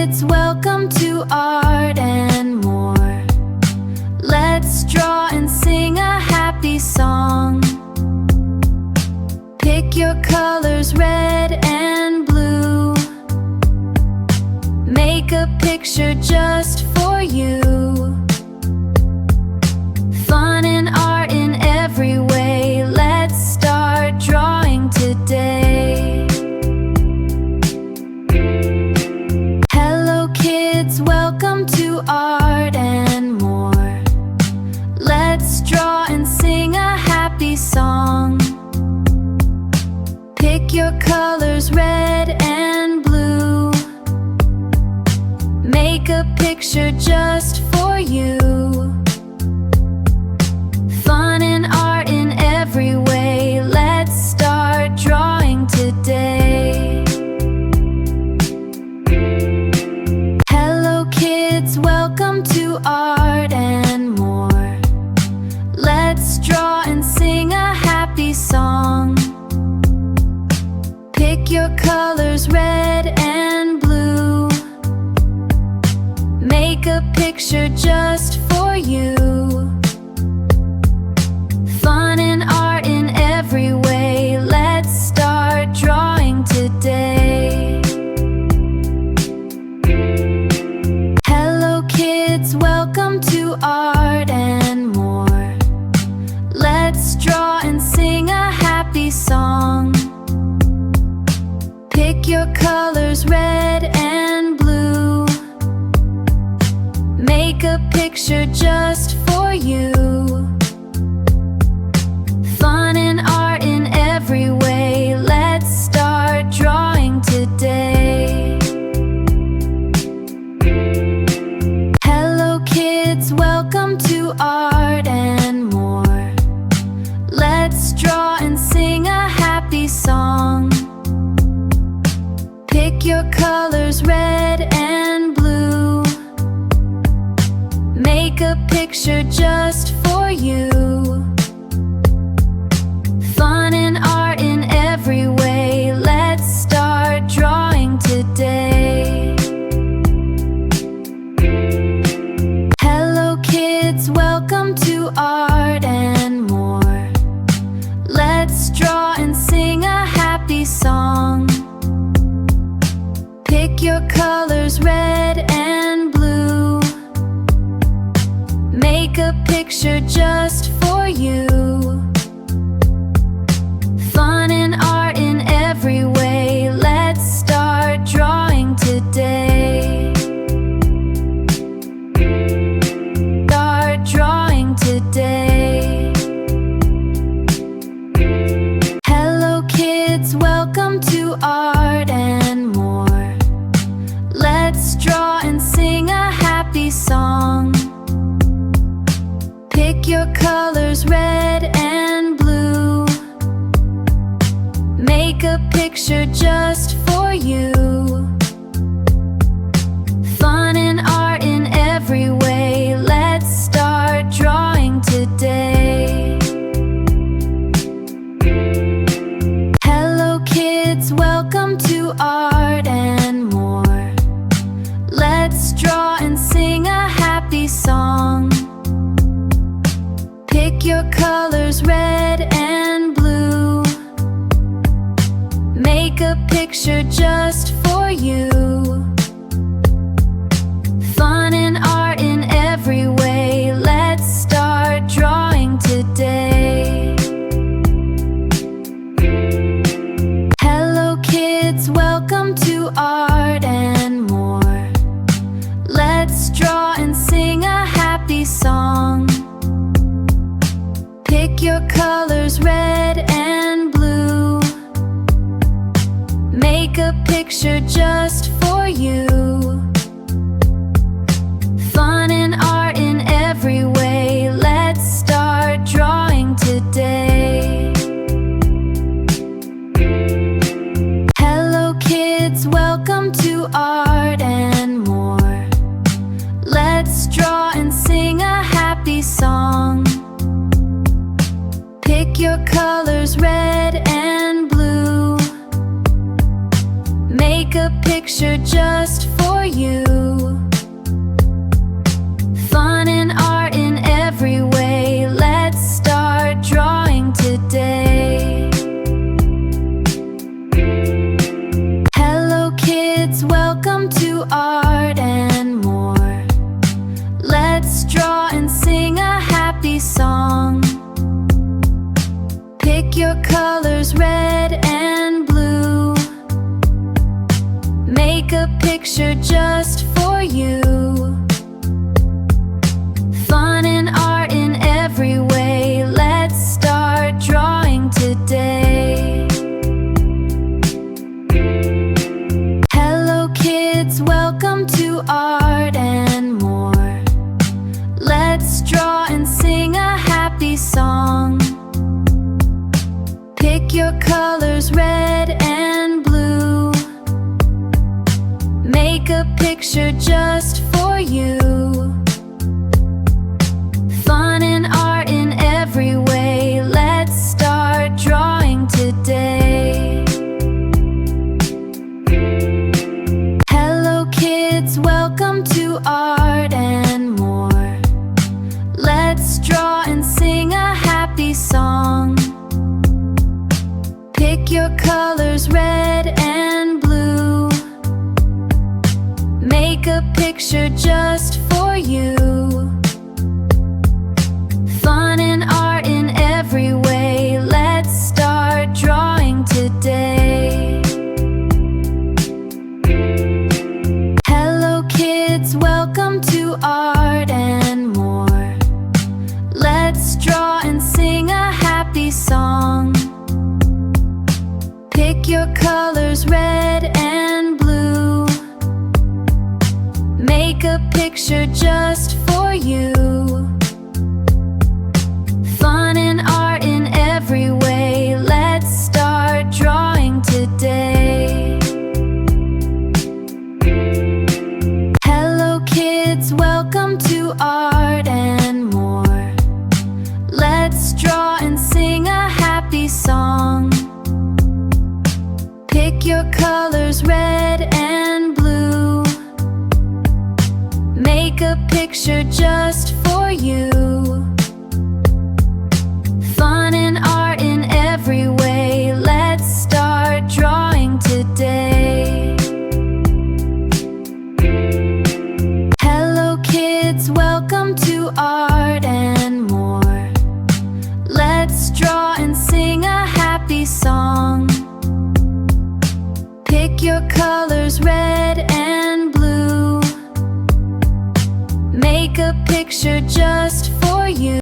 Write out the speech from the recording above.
kids, welcome to Art and More. Let's draw and sing a happy song. Pick your colors, red and blue. Make a picture just for you. Fun and art in every way. Let's start drawing today. Hello kids, welcome to Art and More. Let's draw and sing a happy song. Pick your colors, red and blue. Make a picture just for you. Fun and art in every way. Let's start drawing today. Hello kids, welcome to Art and More. Let's draw and sing a happy song. Pick your colors, red and blue. Make a picture just for you. Fun and art in every way. Let's start drawing today. Hello kids, welcome to Art and More. Let's draw and sing a happy song. Pick your colors, red and blue. Make a picture just for you. Fun and art in every way. Let's start drawing today. Hello kids, welcome to Art and More. Let's draw and sing a happy song. Pick your colors, red and blue. Make a picture just for you. Fun and art in every way. Let's start drawing today. Hello kids, welcome to Art and More. Let's draw and sing a happy song. Pick your colors, red and blue. Make a picture just for you. Fun and art in every way. Let's start drawing today. Start drawing today. Hello kids, welcome to Art and More. Let's draw and sing a happy song. Pick your colors, red and blue. Make a picture just for you. Fun and art in every way. Let's start drawing today. Hello kids, welcome to Art and More. Let's draw and sing a happy song. Pick your colors, red and blue. Make a picture just for you. Fun and art in every way. Let's start drawing today. Hello kids, welcome to Art and More. Let's draw and sing a happy song. Pick your colors, red and blue. Make a picture just for you. Fun and art in every way. Let's start drawing today. Hello kids, welcome to Art and More. Let's draw and sing a happy song. Pick your colors, red and blue. Make a picture picture just for you. Fun and art in every way. Let's start drawing today. Hello kids, welcome to Art and More. Let's draw and sing a happy song. Pick your colors, red and blue. Make a picture just for you. Fun and art in every way. Let's start drawing today. Hello kids, welcome to Art and More. Let's draw and sing a happy song. Pick your colors, red and blue. Make a picture just for you. Fun and art in every way. Let's start drawing today. Hello kids, welcome to Art and More. Let's draw and sing a happy song. Pick your colors, red and blue. Make a picture just for you. Fun and art in every way. Let's start drawing today. Hello kids, welcome to Art and More. Let's draw and sing a happy song. Pick your colors, red and blue. Make a picture just for you. Fun and art in every way. Let's start drawing today. Hello kids, welcome to Art and More. Let's draw and sing a happy song. Pick your colors, red and blue. Make a picture just for you. Fun and art in every way. Let's start drawing today. Hello kids, welcome to Art and More. Let's draw and sing a happy song. Pick your colors, red and blue. Make a picture just for you.